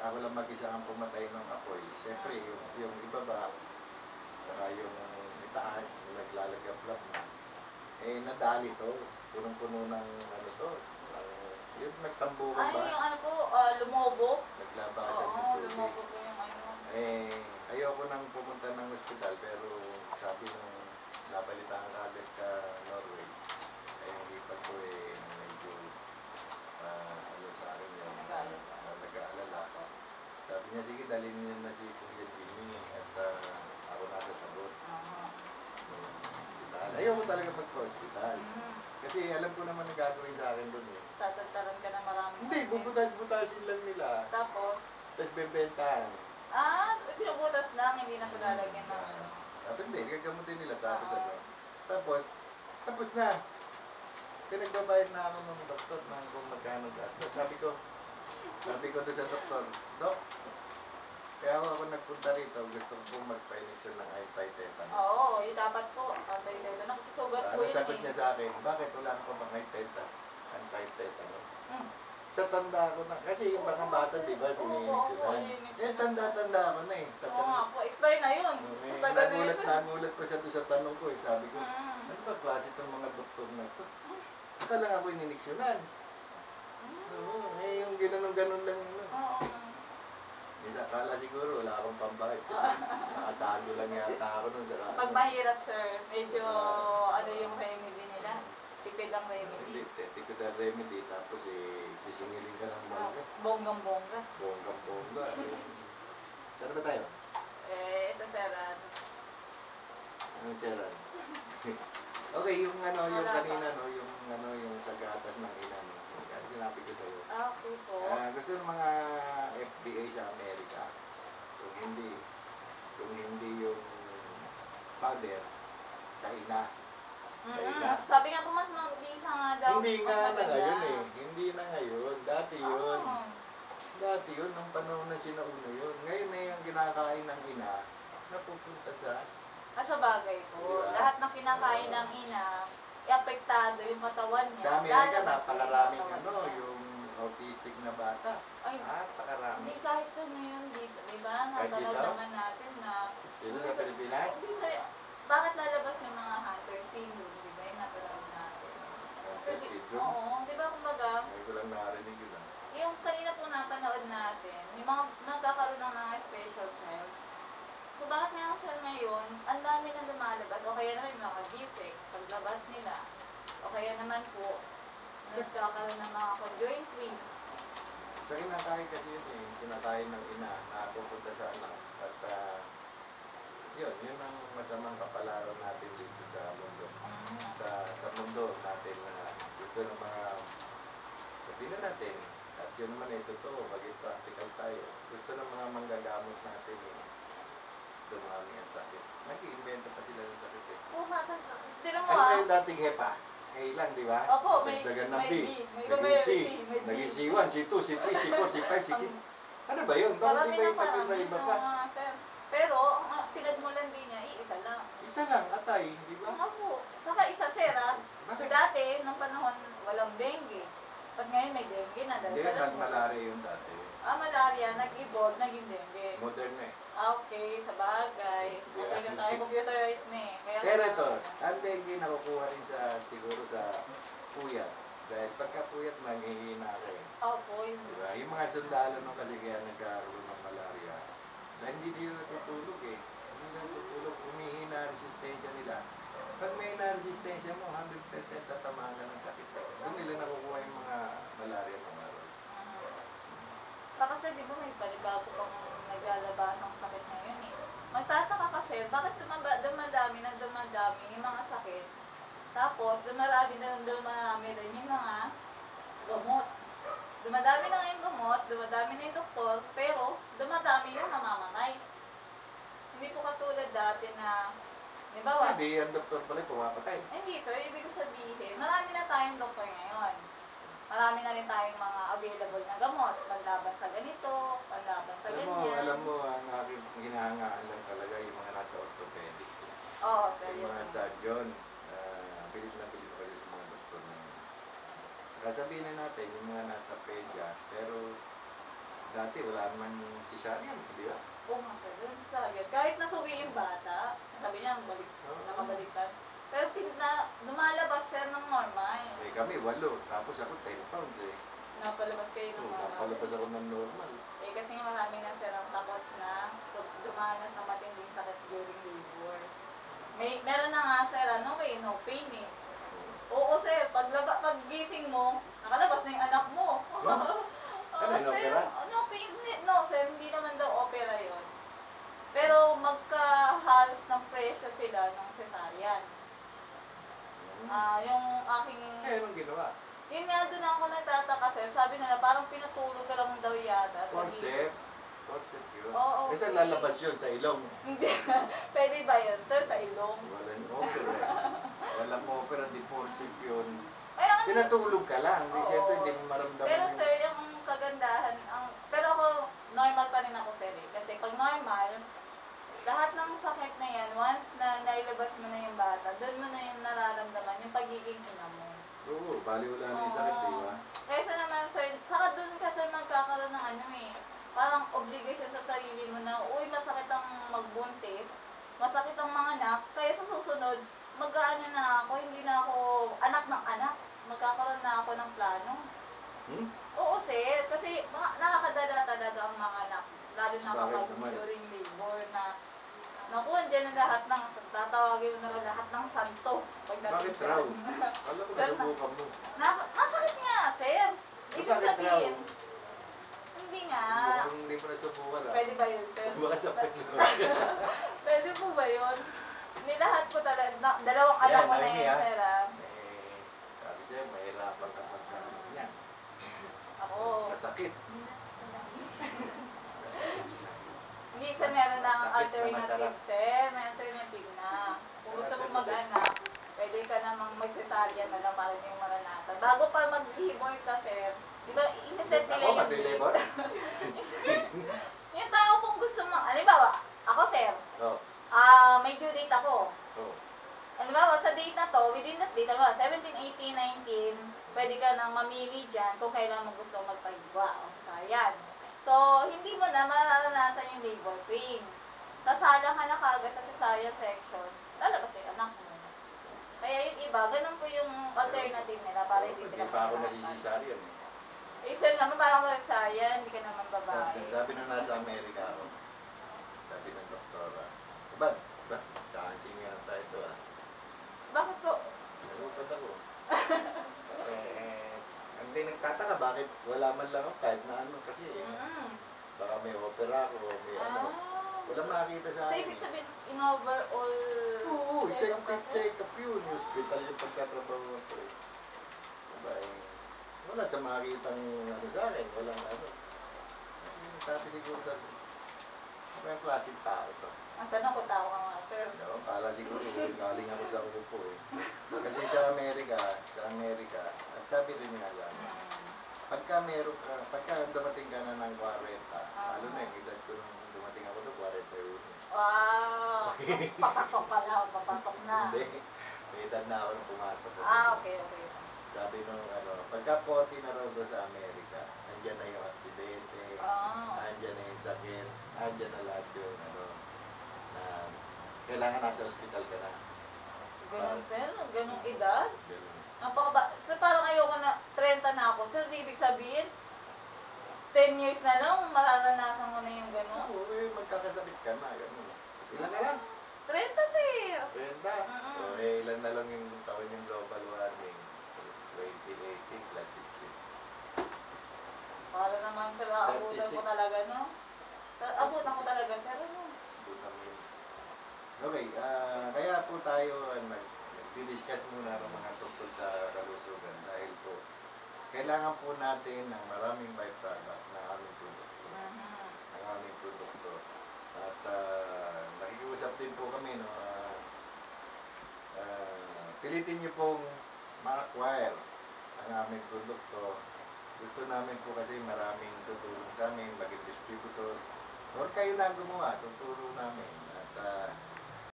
ako lang mag-isa ang pumatay ng apoy. Siyempre, yung ibaba, saka yung itaas, naglalagablab na. Eh, nadali to. Punong-puno ng ano to. Yung nagtambukan ba? Ay, yung ano po, lumobo. Naglabasan ng Oo, tubig. lumobo po yung ano. Eh, ayoko nang pumunta ng ospital, pero sabi nung nabalitaan agad sa Norway, ay yung lipat ko eh, medyo ano sa akin yun, nag-aalala. Sabi niya, sige, dalhin niyo na si Kuya Jimmy at ako nasa sagot. Ayoko talaga magpa-hospital. Kasi alam ko naman na gagawin sa akin doon eh. Tatantaran ka na marami. Hindi, bubutas-butasin lang nila. Tapos? Tapos bebentahan. Binubutas lang, hindi na palalagyan ng ano. Tapos hindi, gagamutin nila. Tapos ano. Tapos na. Pinagbabayad na ako ng doktor na kung magkano gastos. Sabi ko doon sa doktor, Dok, kaya ako nagpunta rito, gusto ko pong magpa-injection ng anti-tetanus. Oo, yung dapat po, anti-tetanus. Kasi sugat po yun sagot niya sa akin, bakit wala ka bang anti-tetanus? Sa tanda ko na, kasi yung mga bata, di ba, ini-injectionan. Eh, tanda-tanda ako na eh. Oo nga po, expire na yun. Nagulat pa siya doon sa tanong ko eh. Sabi ko, ano ba klase itong mga doktor na ito? Saka lang ako ini-injectionan. Oo, eh, yung ganun-ganun lang yun. Oo. Isa, akala siguro wala akong pambayad kasi nakasalo lang yata ako nun sa Pag mahirap, sir, medyo ano yung remedy nila? Tipid ang remedy. Hindi, tipid ang remedy, tapos sisingilin ka ng bongga. Bonggang-bongga. Bonggang-bongga. Saan ba tayo? Ito, sir. Anong seran? Okay, yung kanina, yung sa gatas ng ina, Kasi sinabi ko sa'yo. Okay po. Gusto ng mga FDA sa Amerika, kung hindi yung father, sa ina. Sabi nga po mas mag-isa nga daw. Hindi nga na ngayon eh. Hindi na ngayon. Dati yun. Dati yun, nung panahon na sinauna yun. Ngayon na yung kinakain ng ina, napupunta sa... Sa bagay po. Lahat ng kinakain ng ina, apektado yung katawan niya. Sa Amerika, napakaraming yung autistic na bata. Ay, napakarami. Hindi kahit sa ngayon dito, di ba? Napanood naman natin na... Dito sa Pilipinas? Bakit lalabas yung mga Hunter syndrome, di ba? Yung napanood natin. Hunter syndrome? Oo, di ba kumbaga? May ko lang narinig yun. Yung kanina po napanood natin, yung mga nagkakaroon ng mga special child. So bakit nga sa ngayon, ang dami na lumalabas, o kaya naman yung mga defect, paglabas nila, o kaya naman po, nagkakaroon ng mga conjoined twins. Sa kinakain kasi yun eh, kinakain ng ina, napupunta sa anak. At yun ang masamang kapalaran natin dito sa mundo. Sa mundo natin na gusto ng mga, sabihin natin, at yun naman ay totoo, maging practical tayo. Gusto ng mga manggagamot natin eh, dumami ang sakit. Nag-iimbento pa sila ng sakit eh. Oo nga, tira mo Ano yung dating hepa? A lang, di ba? Opo, may Dagdagan ng B. naging C, Naging C1, C2, C3, C4, C5, C6. Ano ba yun? Bakit iba yung pag-iba pa? Pero, pinagmulan din niya, isa lang. Isa lang, atay, di ba? Opo. Saka isa, sir, Bakit? dati, nung panahon, walang dengue. Pag ngayon may dengue na dahil sa Hindi, malaria yung dati. Malaria, nag-evolve, naging dengue. Modern na eh. Okay, sa bagay. Okay na tayo, computerized na eh. Pero ito, ang dengue nakukuha rin siguro sa puyat. Dahil pagka puyat, manghihina ka eh. Opo, yun. Diba? Yung mga sundalo nung kasi kaya nagkaroon ng malaria, dahil hindi nila natutulog eh. Hindi nila natutulog, umihina ang resistensya nila. Pag may na-resistensya mo, 100% tatamaan ka ng sakit. Doon nila nakukuha yung mga malaria ng araw. Kasi di ba may panibago pang naglalabas ang sakit ngayon eh. Magtataka kasi, bakit dumadami yung mga sakit? Tapos, dumarami rin yung mga gamot. Dumadami na yung gamot, dumadami na yung doktor, pero dumadami yung namamatay. Hindi po katulad dati na, di ba? Hindi, ang doktor pala pumapatay. Hindi sir, ibig sabihin, marami na tayong doktor ngayon. Marami na rin tayong mga available na gamot, panlaban sa ganito, panlaban sa ganyan. Alam mo, ang aking hinahangaan lang talaga yung mga nasa orthopedics. Oo, sir. Yung mga surgeon, pilit na pilit pa sa mga doktor na yun. Sabihin na natin, yung mga nasa pedya, pero dati wala naman cesarean, di ba? Oo nga sir, doon sa sagad. Kahit nasuwi yung bata, sabi niya, balik, Oo. nakabaliktad. Pero lumalabas sir ng normal. Eh kami, 8. Tapos ako 10 pounds eh. Napalabas kayo ng normal. Napalabas ako ng normal. Eh kasi nga marami na sir ang takot na dumanas na matinding sakit during labor. Meron na nga sir, no pain eh. Oo sir, pag gising mo, nakalabas na yung anak mo. Ano, Oo, sir, inopera? no pain, no sir, hindi naman daw opera yon. Pero magkahalos ng presyo sila ng cesarean. Yung aking... Eh, anong ginawa? Yun nga, doon ako nagtataka sir. Sabi nila, parang pinatulog ka lang daw yata. Forceps. Forceps yun. Oo, Kasi okay. lalabas yun sa ilong. Hindi. Pwede ba yun sir, sa ilong? Walang opera. Walang opera, di forceps yun. Ay, ang... Pinatulog ka lang. Di Oo. siyempre, hindi mo maramdaman Pero yung... sir, yung kagandahan, pero ako, normal pa rin ako sir eh. Kasi pag normal, lahat ng sakit na yan, once na nailabas mo na yung bata, doon mo na yung nararamdaman, yung pagiging ina mo. Oo, bali wala na yung sakit, di ba? Kaysa naman sir, saka doon ka sir magkakaroon ng parang obligation sa sarili mo na, uy, masakit ang magbuntis, masakit ang mga anak, kaya sa susunod, mag-aano na ako, hindi na ako anak ng anak, magkakaroon na ako ng plano. Oo sir, kasi nakakadala talaga ang mga anak, lalo na kapag during labor na, naku, andyan na lahat ng, tatawagin mo na rin lahat ng santo. Bakit raw? Alam ko, nasubukan mo. Masakit nga, sir. Ibig Bakit raw? sabihin, hindi nga. Mukhang hindi mo nasubukan ah. Pwede ba yun, sir? Baka sakit mo. Pwede po ba yun? Nilahat ko talaga, dalawang anak ko na yun, sir ah. Sabi sa'yo, mahirapan ka magkaroon yan. Ako. Masakit. Hindi sir, meron na ang Sakit na alternative, masarap. sir. May alternative na. Kung gusto mong mag-anak, pwede ka namang mag-cesarean na lang para hindi mo maranasan. Bago pa mag-labor ka, sir, di ba, iniset nila Ako, yung mag-labor? yung tao kung gusto mo, halimbawa, ako sir, Oo. may due date ako. Oo. Halimbawa, sa date na to, within that date, halimbawa, 17, 18, 19, pwede ka nang mamili dyan kung kailan mo gusto magpahigwa o cesarean. So, hindi mo na mararanasan yung labor pain. Sasalang ka na kagad sa cesarean section, lalabas yung anak mo. Kaya yung iba, ganun po yung alternative nila para hindi sila Hindi pa ako mahirapan. nasisisaryan. Eh, sir naman, parang cesarean, hindi ka naman babae. Sabi na nasa Amerika ako. Sabi ng doktora. Ba't? Kansing nga tayo ito ah. Bakit po? Nalupad ako. Hindi nagtataka bakit wala man lang ako kahit na ano kasi baka may opera ako, may ano. Walang makita sa So, akin. ibig sabihin, in overall... Oo, check-up ka, sir? check-up yun. Yung hospital yung pagkatrabaho ko eh. Diba eh. Wala sa makitang ano sa akin. Walang ano. Sabi siguro sabi. Ano yung klaseng tao to? Ang tanong ko, tao ka nga, sir. No, kala siguro galing ako sa upo eh. Kasi sa Amerika, at sabi rin nga lang, pagka meron ka, pagka dumating ka na ng 40, lalo na yung edad ko nung dumating ako doon, 41. Wow! Papasok pala, papasok na. Hindi, may edad na ako nung pumasok. Okay. Sabi nung pagka 40 na raw doon sa Amerika, andyan na yung aksidente, andyan na yung sakit, andyan na lahat yung na kailangan nasa ospital ka na. Ganun, sir? Ganung edad? Ganun. Sir, parang ayoko na, 30 na ako, sir. Ibig sabihin, 10 years na lang, mararanasan mo na yung ganun. Oo, magkakasakit ka na, ganun. Ilan ka lang? 30, sir. 30? O, ilan na lang yung taon yung global warming? 2080 plus 6 years. Para naman, sir, abutan ko 36. talaga, no? Abutan ko talaga, sir, ano? Okay, kaya po tayo nag-discuss muna ng mga tungkol sa kalusugan dahil po kailangan po natin ng maraming byproduct ng aming produkto. Ng aming produkto. At nakikiusap din po kami, no, pilitin niyo pong ma-acquire ang aming produkto. Gusto namin po kasi maraming tutulong sa amin, maging distributor. Or kayo na gumawa, tuturo namin. At